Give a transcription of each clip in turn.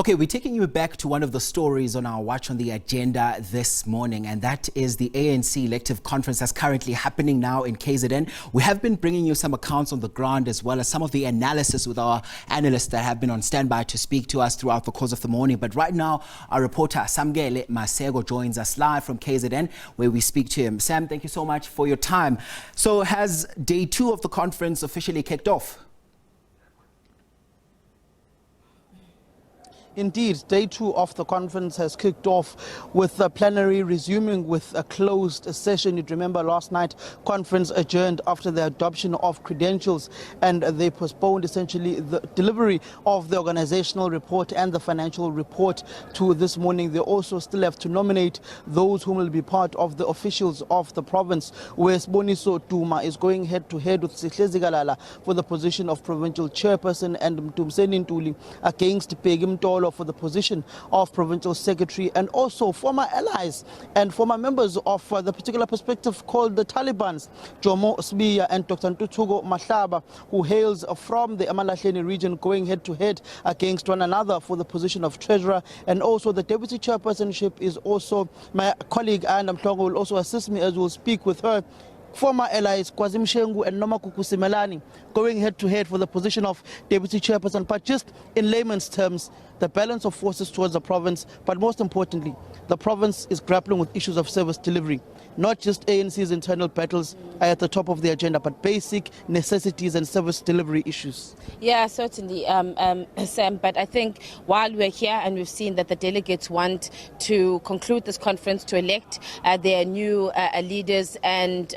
Okay, we're taking you back to one of the stories on our Watch on the Agenda this morning, and that is the ANC Elective Conference that's currently happening now in KZN. We have been bringing you some accounts on the ground as well as some of the analysis with our analysts that have been on standby to speak to us throughout the course of the morning. But right now, our reporter Samgele Masego joins us live from KZN, where we speak to him. Sam, thank you so much for your time. So has day 2 of the conference officially kicked off? Indeed, day 2 of the conference has kicked off with the plenary resuming with a closed session. You'd remember last night, conference adjourned after the adoption of credentials, and they postponed essentially the delivery of the organizational report and the financial report to this morning. They also still have to nominate those who will be part of the officials of the province, where Sboniso Duma is going head-to-head with Sihlezi Galala for the position of provincial chairperson and Mtumseni Ntuli against Peggy Mtolo for the position of provincial secretary, and also former allies and former members of the particular perspective called the Talibans, Jomo Sbiya and Dr. Ntuthuko Mahlaba, who hails from the Amalahleni region, going head-to-head against one another for the position of treasurer. And also the deputy chairpersonship is also my colleague Ayanda Mhlongo will also assist me as we'll speak with her. Former allies KwaZulu-Natal and Nomakuku Simelani going head-to-head for the position of deputy chairperson. But just in layman's terms, the balance of forces towards the province, but most importantly, the province is grappling with issues of service delivery. Not just ANC's internal battles are at the top of the agenda, but basic necessities and service delivery issues. Yeah, certainly, Sam. But I think while we're here and we've seen that the delegates want to conclude this conference to elect their new leaders and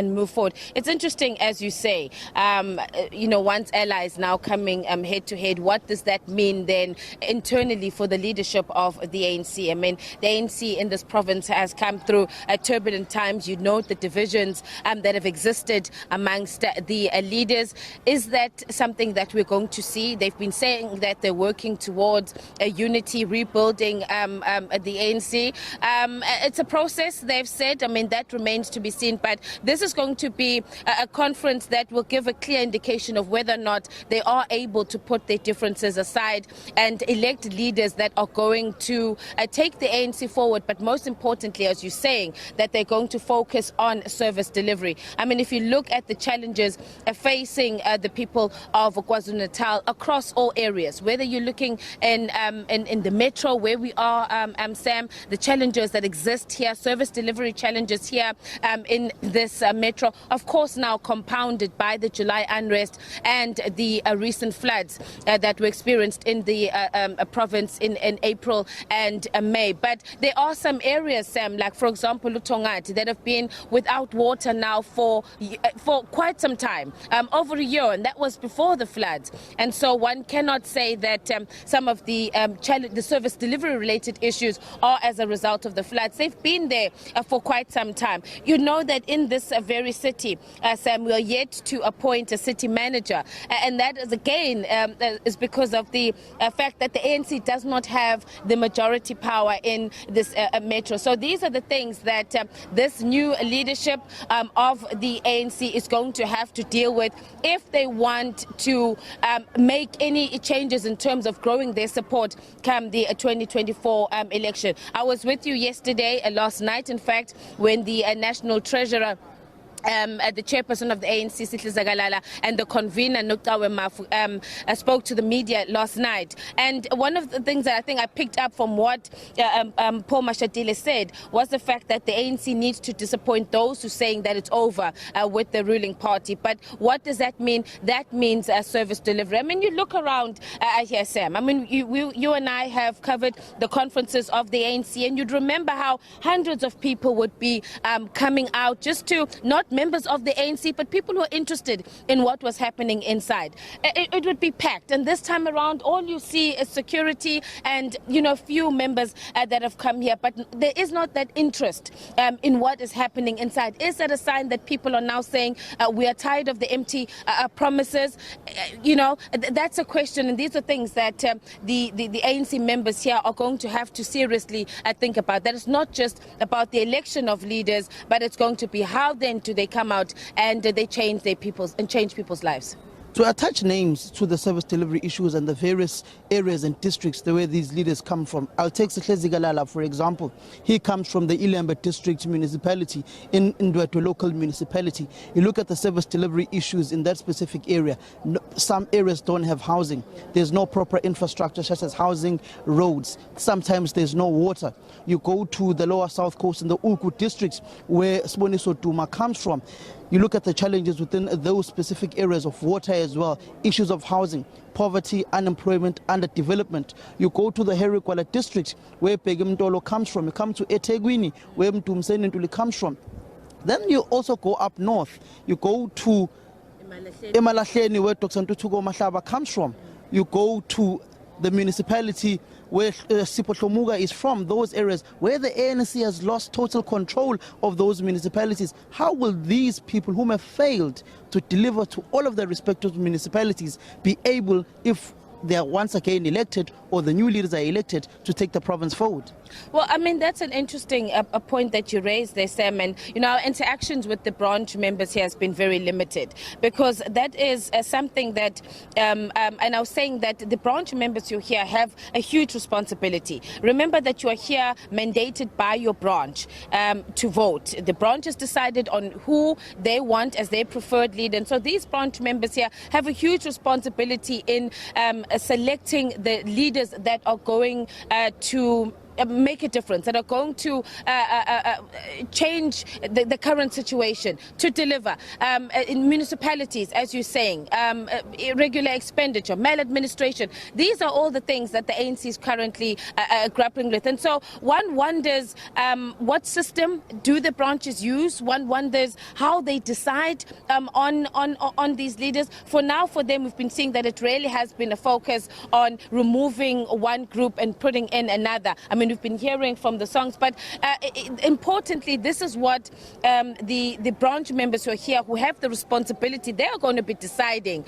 move forward, it's interesting, as you say, once allies now coming head-to-head, what does that mean then internally for the leadership of the ANC? I mean, the ANC in this province has come through turbulent times. You note the divisions that have existed amongst the leaders. Is that something that we're going to see? They've been saying that they're working towards a unity, rebuilding the ANC. It's a process, they've said. I mean, that remains to be seen. But this is going to be a conference that will give a clear indication of whether or not they are able to put their differences aside and elect leaders that are going to take the ANC forward, but most importantly, as you're saying, that they're going to focus on service delivery. I mean, if you look at the challenges facing the people of KwaZulu-Natal across all areas, whether you're looking in the metro where we are, Sam, the challenges that exist here, service delivery challenges here in this metro, of course now compounded by the July unrest and the recent floods that were experienced in the province in April and May. But there are some areas, Sam, like for example Lutongati, that have been without water now for quite some time, over a year, and that was before the floods. And so one cannot say that some of the service delivery related issues are as a result of the floods. They've been there for quite some time. You know that in this very city, Sam, we are yet to appoint a city manager, and that is again is because of the fact that the ANC does not have the majority power in this metro. So these are the things that this new leadership of the ANC is going to have to deal with if they want to make any changes in terms of growing their support come the 2024 election. I was with you yesterday, last night in fact, when the National Treasurer the chairperson of the ANC, Sihlezi Galala, and the convener, Noktawe Mafu, spoke to the media last night. And one of the things that I think I picked up from what Paul Mashatile said was the fact that the ANC needs to disappoint those who are saying that it's over with the ruling party. But what does that mean? That means service delivery. I mean, you look around here, Sam. I mean, you and I have covered the conferences of the ANC, and you'd remember how hundreds of people would be coming out just to not members of the ANC, but people who are interested in what was happening inside. It would be packed, and this time around all you see is security and few members that have come here, but there is not that interest in what is happening inside. Is that a sign that people are now saying we are tired of the empty promises? That's a question, and these are things that the ANC members here are going to have to seriously think about. That is not just about the election of leaders, but it's going to be how then do they come out and they change people's lives. To attach names to the service delivery issues and the various areas and districts the way these leaders come from. I'll take Sihlezi Galala, for example. He comes from the Ilembe district municipality in Ndwedwe local municipality. You look at the service delivery issues in that specific area. Some areas don't have housing. There's no proper infrastructure such as housing, roads. Sometimes there's no water. You go to the lower south coast in the Uku districts where Siboniso Duma comes from. You look at the challenges within those specific areas of water as well, issues of housing, poverty, unemployment, underdevelopment. You go to the Herikwala district where Pegimtolo comes from. You come to eThekwini where Mtumseni Ntuli comes from. Then you also go up north. You go to Emalahleni where Dr. Ntutuko Mahlaba comes from. You go to the municipality where Sipho is from, those areas where the ANC has lost total control of those municipalities. How will these people whom have failed to deliver to all of their respective municipalities be able, if they are once again elected or the new leaders are elected, to take the province forward? Well, I mean, that's an interesting a point that you raised there, Sam. And, you know, our interactions with the branch members here has been very limited because that is something that, and I was saying that the branch members who are here have a huge responsibility. Remember that you are here mandated by your branch to vote. The branch has decided on who they want as their preferred leader. And so these branch members here have a huge responsibility in selecting the leaders that are going to make a difference, that are going to change the current situation, to deliver in municipalities, as you're saying, irregular expenditure, maladministration. These are all the things that the ANC is currently grappling with. And so one wonders what system do the branches use? One wonders how they decide on these leaders. For now, for them, we've been seeing that it really has been a focus on removing one group and putting in another. I mean, we've been hearing from the songs, but importantly, this is what the branch members who are here, who have the responsibility, they are going to be deciding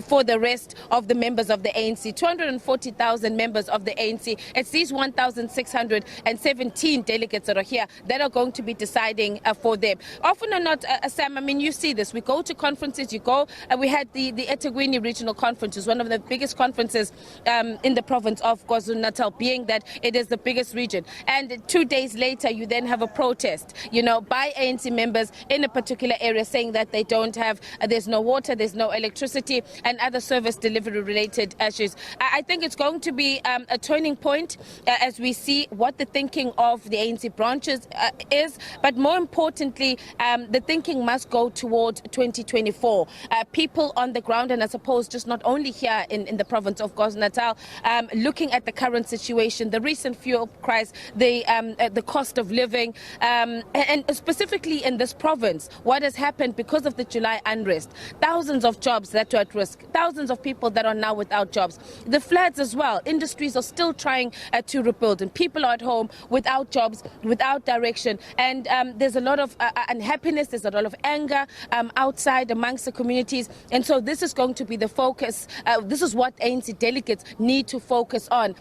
for the rest of the members of the ANC. 240,000 members of the ANC. It's these 1,617 delegates that are here that are going to be deciding for them. Often or not, Sam, I mean, you see this. We go to conferences, you go, we had the eThekwini Regional Conference, which is one of the biggest conferences in the province of KwaZulu-Natal, being that it is the biggest region. And 2 days later, you then have a protest, you know, by ANC members in a particular area saying that they don't have, there's no water, there's no electricity, and other service delivery related issues. I think it's going to be a turning point as we see what the thinking of the ANC branches is, but more importantly, the thinking must go toward 2024. People on the ground, and I suppose just not only here in the province of KwaZulu-Natal, looking at the current situation, the recent fuel price, the cost of living, and specifically in this province, what has happened because of the July unrest. Thousands of jobs that are at risk, thousands of people that are now without jobs. The floods as well. Industries are still trying to rebuild, and people are at home without jobs, without direction. And there's a lot of unhappiness, there's a lot of anger outside amongst the communities. And so this is going to be the focus. This is what ANC delegates need to focus on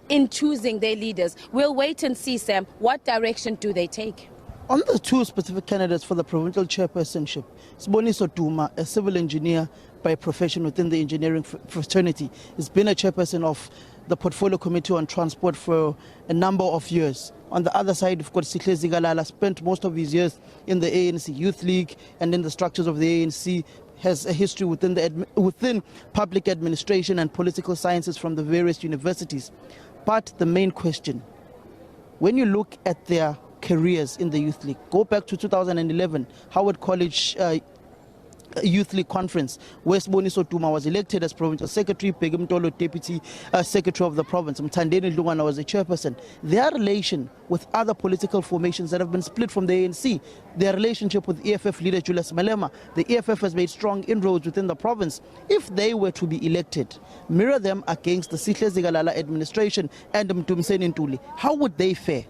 in choosing their leaders. We'll wait and see, Sam, what direction do they take? On the two specific candidates for the provincial chairpersonship, Siboniso Duma, a civil engineer by profession within the engineering fraternity, has been a chairperson of the Portfolio Committee on Transport for a number of years. On the other side, of course, Sihlezi Galala spent most of his years in the ANC Youth League and in the structures of the ANC, has a history within public administration and political sciences from the various universities. But the main question, when you look at their careers in the Youth League, go back to 2011, Howard College Youth League Conference, where Siboniso Duma was elected as Provincial Secretary, Pegimtolo Deputy Secretary of the Province, Mthandeni Dlungwana was a chairperson. Their relation with other political formations that have been split from the ANC, their relationship with EFF leader Julius Malema, the EFF has made strong inroads within the province. If they were to be elected, mirror them against the Sihlezi Galala administration and Mtumseni Ntuli, how would they fare?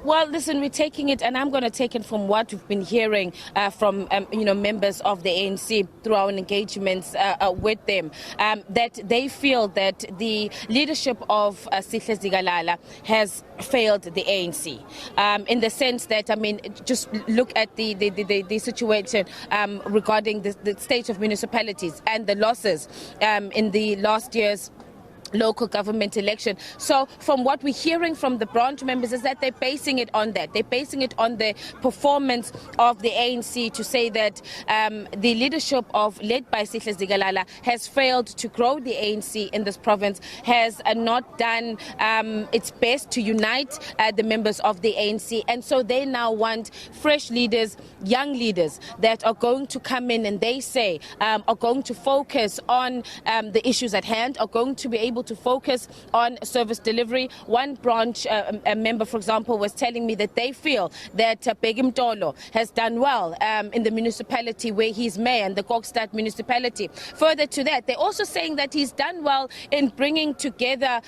Well, listen, we're taking it, and I'm going to take it from what we've been hearing from, members of the ANC through our engagements with them, that they feel that the leadership of Sihle Zikalala has failed the ANC, in the sense that, just look at the situation regarding the state of municipalities and the losses in the last year's local government election. So from what we're hearing from the branch members is that they're basing it on that. They're basing it on the performance of the ANC to say that the leadership led by Sihle Zikalala has failed to grow the ANC in this province, has not done its best to unite the members of the ANC. And so they now want fresh leaders, young leaders that are going to come in and they say are going to focus on the issues at hand, are going to be able to focus on service delivery. One branch member, for example, was telling me that they feel that Begim Tolo has done well in the municipality where he's mayor, in the Kokstad municipality. Further to that, they're also saying that he's done well in bringing together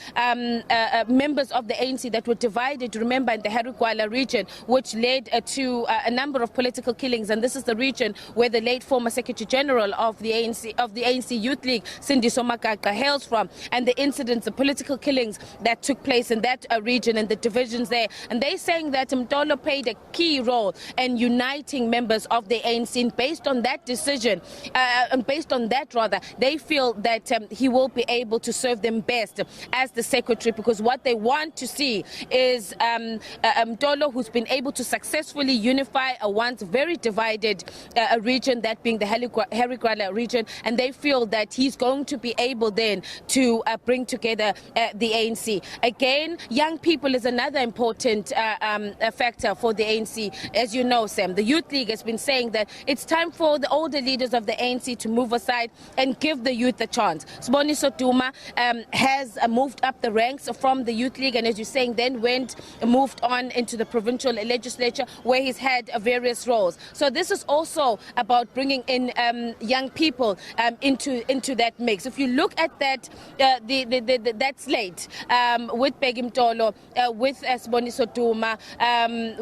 members of the ANC that were divided, remember, in the Herigwala region, which led to a number of political killings. And this is the region where the late former Secretary General of the ANC Youth League, Sindiso Makaka, hails from, and the incidents, the political killings that took place in that region and the divisions there. And they're saying that Mtolo played a key role in uniting members of the ANC. And based on that decision, and based on that rather, they feel that he will be able to serve them best as the secretary, because what they want to see is Mtolo, who's been able to successfully unify a once very divided region, that being the Herigwala region, and they feel that he's going to be able then to bring together the ANC. Again, young people is another important factor for the ANC. As you know, Sam, the Youth League has been saying that it's time for the older leaders of the ANC to move aside and give the youth a chance. Siboniso Duma has moved up the ranks from the Youth League, and as you're saying, then moved on into the provincial legislature where he's had various roles. So this is also about bringing in young people into that mix. If you look at that that slate with Begim Tolo, with Siboniso Duma,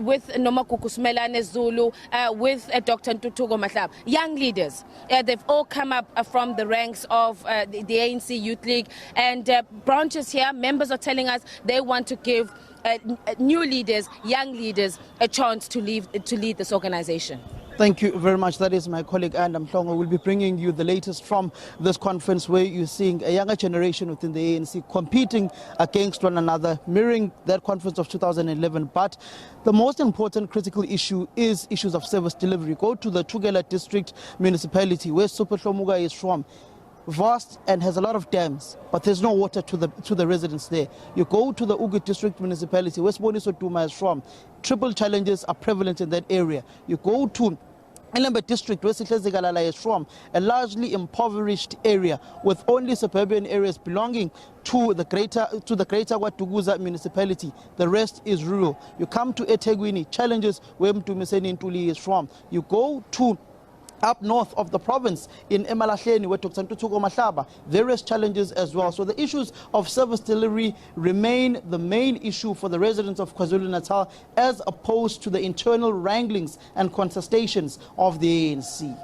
with Nomakuku Smelane Zulu, with Dr. Ntutuko Mahlaba, young leaders, they've all come up from the ranks of the ANC Youth League, and branches here, members are telling us they want to give new leaders, young leaders, a chance to lead this organization. Thank you very much. That is my colleague Ayanda Mhlongo. We'll be bringing you the latest from this conference, where you're seeing a younger generation within the ANC competing against one another, mirroring that conference of 2011. But the most important critical issue is issues of service delivery. Go to the Tugela district municipality, where Super Shlomuga is from. Vast and has a lot of dams, but there's no water to the residents there. You go to the Ugu district municipality, where Siboniso Duma is from. Triple challenges are prevalent in that area. You go to Elambe district, where Sihle Zikalala is from, a largely impoverished area with only suburban areas belonging to the greater KwaDuguza municipality. The rest is rural. You come to eThekwini, challenges where Mtumiseni Ntuli is from. You go to up north of the province in Emalahleni, where Dr. Ntutuko Mahlaba, various challenges as well. So the issues of service delivery remain the main issue for the residents of KwaZulu-Natal, as opposed to the internal wranglings and contestations of the ANC.